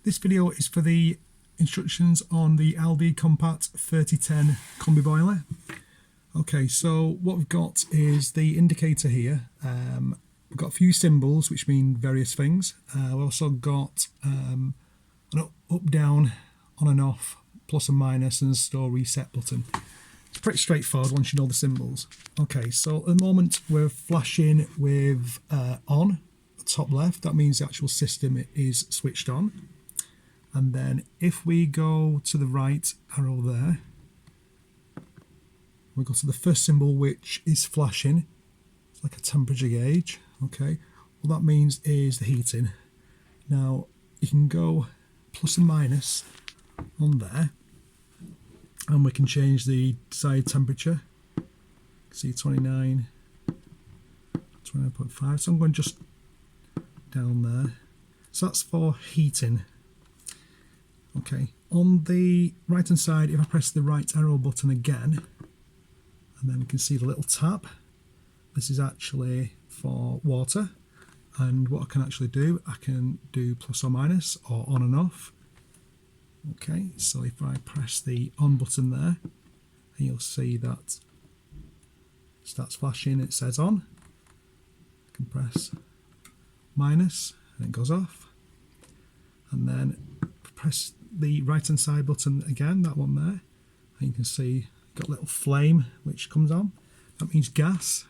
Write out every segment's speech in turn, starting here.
This video is for the instructions on the LD Compact 3010 combi boiler. Okay, so what we've got is the indicator here. We've got a few symbols which mean various things. We've also got an up, down, on and off, plus and minus, and a store reset button. It's pretty straightforward once you know the symbols. Okay, so at the moment we're flashing with on, top left. That means the actual system is switched on. And then if we go to the right arrow there, we go to the first symbol which is flashing. It's like a temperature gauge. Okay, what that means is the heating. Now you can go plus and minus on there, and we can change the desired temperature. You can see 29, 29.5. So I'm going just down there. So that's for heating. Okay, on the right hand side, if I press the right arrow button again, and then you can see the little tab, this is actually for water. And what I can actually do, I can do plus or minus, or on and off. Okay, so if I press the on button there, and you'll see that it starts flashing, it says on. I can press minus, and it goes off. And then press the right hand side button again, that one there, and you can see got a little flame which comes on. That means gas,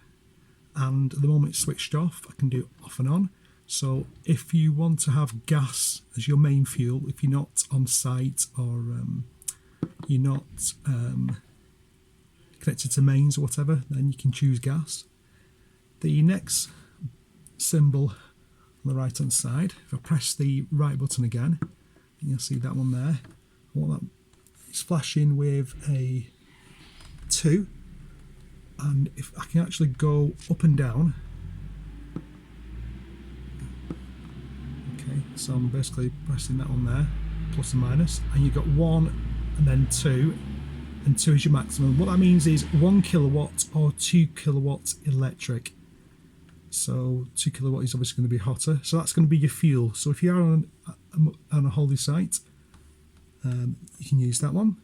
and at the moment it's switched off, I can do off and on. So if you want to have gas as your main fuel, if you're not on site or you're not connected to mains or whatever, then you can choose gas. The next symbol on the right hand side, if I press the right button again, you'll see that one there. What that is flashing with a 2, and if I can actually go up and down. Okay, so I'm basically pressing that one there, plus and minus, and you've got 1 and then 2, and 2 is your maximum. What that means is 1 kilowatt or 2 kilowatt electric. So 2 kilowatt is obviously going to be hotter, so that's going to be your fuel. So if you're on a holiday site, you can use that one.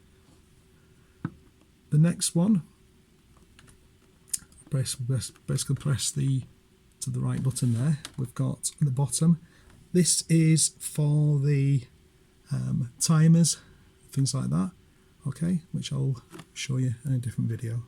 The next one, basically press the to the right button there. We've got at the bottom, this is for the timers, things like that. Okay, which I'll show you in a different video.